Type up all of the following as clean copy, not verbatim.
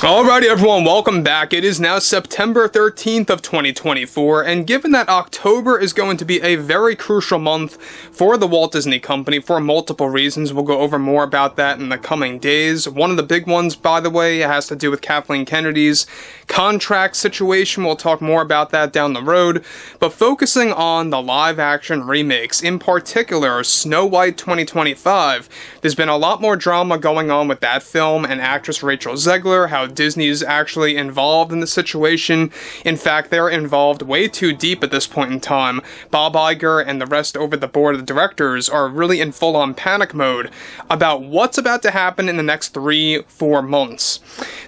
Alrighty everyone, welcome back. It is now September 13th of 2024, and given that October is going to be a very crucial month for the Walt Disney Company for multiple reasons, we'll go over more about that in the coming days. One of the big ones, by the way, has to do with Kathleen Kennedy's contract situation. We'll talk more about that down the road, but focusing on the live-action remakes, in particular Snow White 2025, there's been a lot more drama going on with that film and actress Rachel Zegler, how Disney is actually involved in the situation. In fact, they're involved way too deep at this point in time. Bob Iger and the rest over the board of directors are really in full-on panic mode about what's about to happen in the next 3-4 months.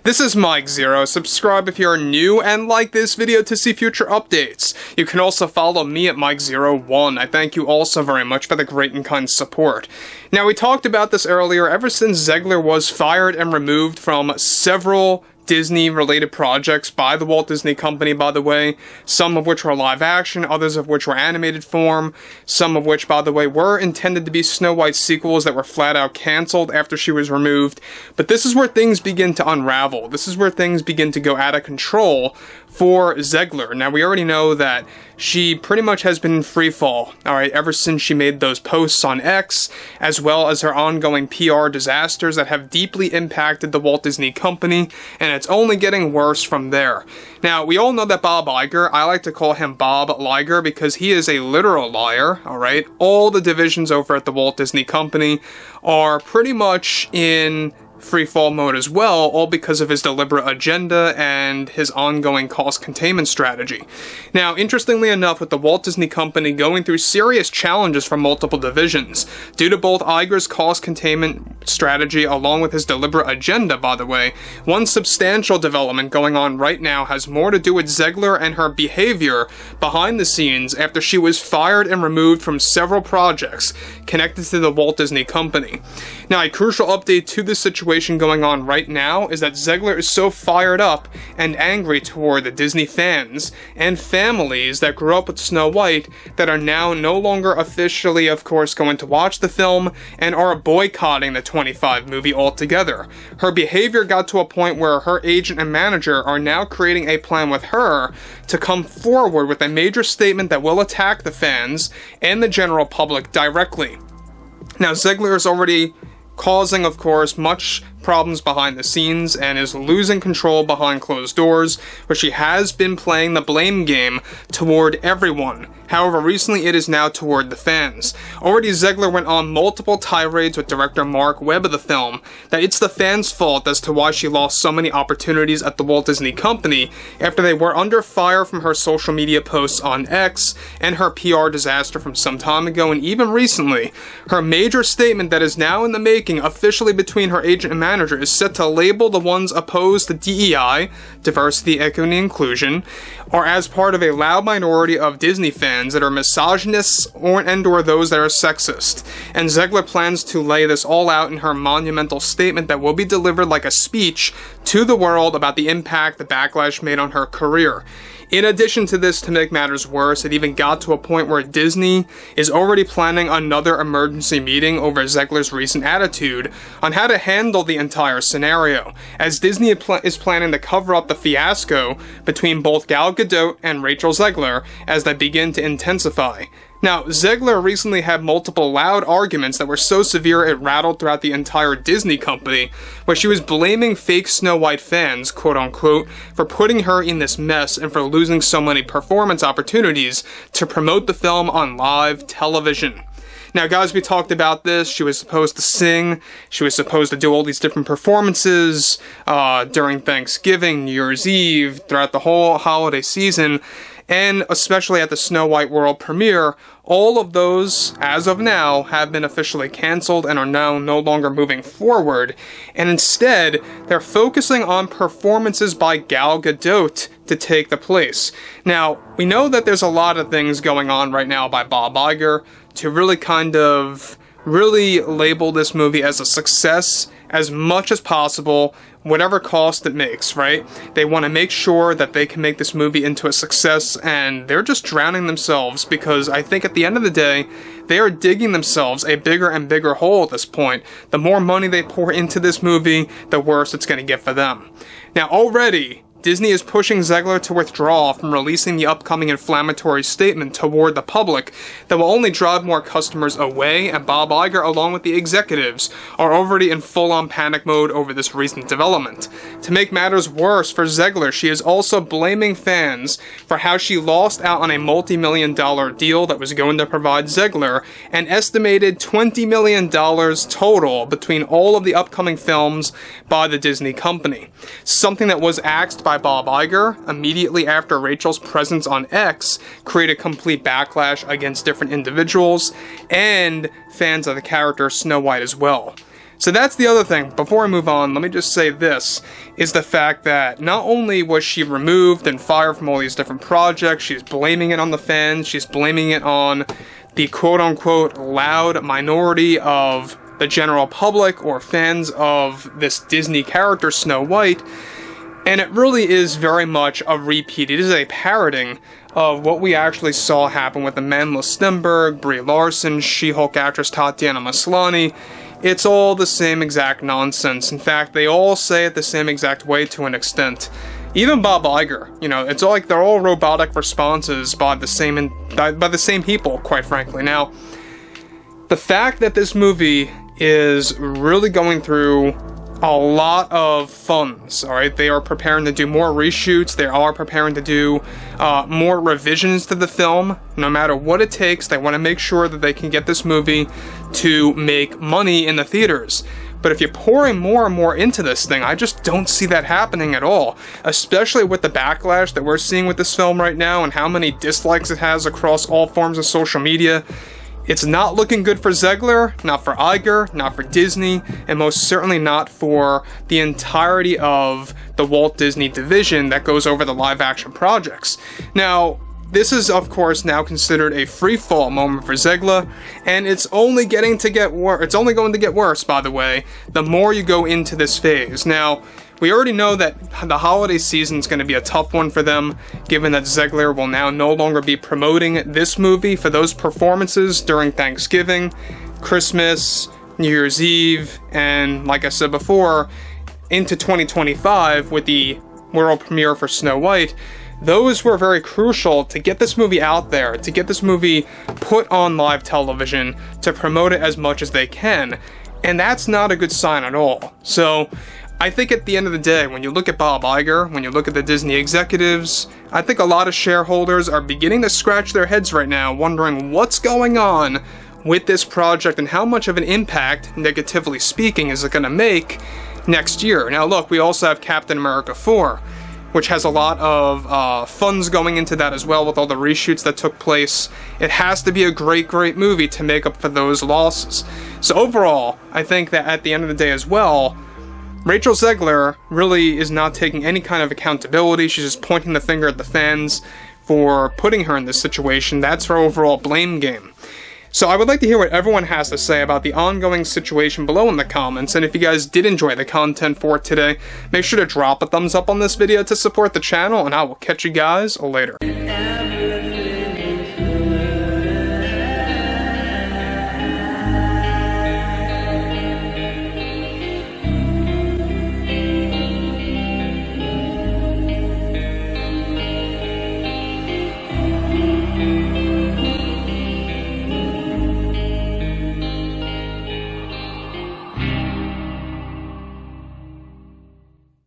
This is Mike Zero. Subscribe if you're new and like this video to see future updates. You can also follow me at Mike01. I thank you all so very much for the great and kind support. Now, we talked about this earlier. Ever since Zegler was fired and removed from several Disney-related projects by the Walt Disney Company, by the way, some of which were live action, others of which were animated form, some of which, by the way, were intended to be Snow White sequels that were flat out cancelled after she was removed. But this is where things begin to unravel. This is where things begin to go out of control for Zegler. Now, we already know that she pretty much has been in free fall, alright, ever since she made those posts on X, as well as her ongoing PR disasters that have deeply impacted the Walt Disney Company, and it's only getting worse from there. Now, we all know that Bob Iger, I like to call him Bob Liger because he is a literal liar, alright? All the divisions over at the Walt Disney Company are pretty much in free fall mode as well, all because of his deliberate agenda and his ongoing cost containment strategy. Now, interestingly enough, with the Walt Disney Company going through serious challenges from multiple divisions, due to both Iger's cost containment strategy along with his deliberate agenda, by the way, one substantial development going on right now has more to do with Zegler and her behavior behind the scenes after she was fired and removed from several projects connected to the Walt Disney Company. Now, a crucial update to this situation going on right now is that Zegler is so fired up and angry toward the Disney fans and families that grew up with Snow White that are now no longer officially, of course, going to watch the film and are boycotting the 25 movie altogether. Her behavior got to a point where her agent and manager are now creating a plan with her to come forward with a major statement that will attack the fans and the general public directly. Now, Zegler is already causing, of course, much problems behind the scenes and is losing control behind closed doors, where she has been playing the blame game toward everyone. However, recently it is now toward the fans. Already Zegler went on multiple tirades with director Mark Webb of the film that it's the fans' fault as to why she lost so many opportunities at the Walt Disney Company after they were under fire from her social media posts on X and her PR disaster from some time ago, and even recently, her major statement that is now in the making officially between her agent and manager is set to label the ones opposed to DEI, diversity, equity, and inclusion, or as part of a loud minority of Disney fans that are misogynists or those that are sexist. And Zegler plans to lay this all out in her monumental statement that will be delivered like a speech to the world about the impact the backlash made on her career. In addition to this, to make matters worse, it even got to a point where Disney is already planning another emergency meeting over Zegler's recent attitude on how to handle the entire scenario, as Disney is planning to cover up the fiasco between both Gal Gadot and Rachel Zegler as they begin to intensify. Now, Zegler recently had multiple loud arguments that were so severe it rattled throughout the entire Disney company, where she was blaming fake Snow White fans, quote-unquote, for putting her in this mess and for losing so many performance opportunities to promote the film on live television. Now, guys, we talked about this. She was supposed to sing. She was supposed to do all these different performances during Thanksgiving, New Year's Eve, throughout the whole holiday season, and especially at the Snow White World premiere. All of those, as of now, have been officially canceled and are now no longer moving forward, and instead, they're focusing on performances by Gal Gadot to take the place. Now, we know that there's a lot of things going on right now by Bob Iger to really kind of really label this movie as a success as much as possible, whatever cost it makes, right? They want to make sure that they can make this movie into a success, and they're just drowning themselves, because I think at the end of the day, they are digging themselves a bigger and bigger hole at this point. The more money they pour into this movie, the worse it's going to get for them. Now, already, Disney is pushing Zegler to withdraw from releasing the upcoming inflammatory statement toward the public that will only drive more customers away, and Bob Iger, along with the executives, are already in full-on panic mode over this recent development. To make matters worse for Zegler, she is also blaming fans for how she lost out on a multi-million-dollar deal that was going to provide Zegler an estimated $20 million total between all of the upcoming films by the Disney company. Something that was axed by Bob Iger immediately after Rachel's presence on X created complete backlash against different individuals and fans of the character Snow White as well. So that's the other thing. Before I move on, let me just say this, is the fact that not only was she removed and fired from all these different projects, she's blaming it on the fans, she's blaming it on the quote-unquote loud minority of the general public or fans of this Disney character Snow White. And it really is very much a repeat. It is a parroting of what we actually saw happen with Amandla Stenberg, Brie Larson, She-Hulk actress Tatiana Maslany. It's all the same exact nonsense. In fact, they all say it the same exact way to an extent. Even Bob Iger, it's all like they're all robotic responses by the same people, quite frankly. Now, the fact that this movie is really going through a lot of funds, alright? They are preparing to do more reshoots, they are preparing to do more revisions to the film. No matter what it takes, they want to make sure that they can get this movie to make money in the theaters. But if you're pouring more and more into this thing, I just don't see that happening at all. Especially with the backlash that we're seeing with this film right now and how many dislikes it has across all forms of social media. It's not looking good for Zegler, not for Iger, not for Disney, and most certainly not for the entirety of the Walt Disney division that goes over the live-action projects. Now, this is, of course, now considered a free-fall moment for Zegler, and it's only going to get worse, by the way, the more you go into this phase. Now, we already know that the holiday season is going to be a tough one for them, given that Zegler will now no longer be promoting this movie for those performances during Thanksgiving, Christmas, New Year's Eve, and like I said before, into 2025 with the world premiere for Snow White. Those were very crucial to get this movie out there, to get this movie put on live television, to promote it as much as they can, and that's not a good sign at all. So, I think at the end of the day, when you look at Bob Iger, when you look at the Disney executives, I think a lot of shareholders are beginning to scratch their heads right now, wondering what's going on with this project and how much of an impact, negatively speaking, is it going to make next year. Now look, we also have Captain America 4, which has a lot of funds going into that as well with all the reshoots that took place. It has to be a great, great movie to make up for those losses. So overall, I think that at the end of the day as well, Rachel Zegler really is not taking any kind of accountability. She's just pointing the finger at the fans for putting her in this situation. That's her overall blame game. So I would like to hear what everyone has to say about the ongoing situation below in the comments, and if you guys did enjoy the content for today, make sure to drop a thumbs up on this video to support the channel, and I will catch you guys later.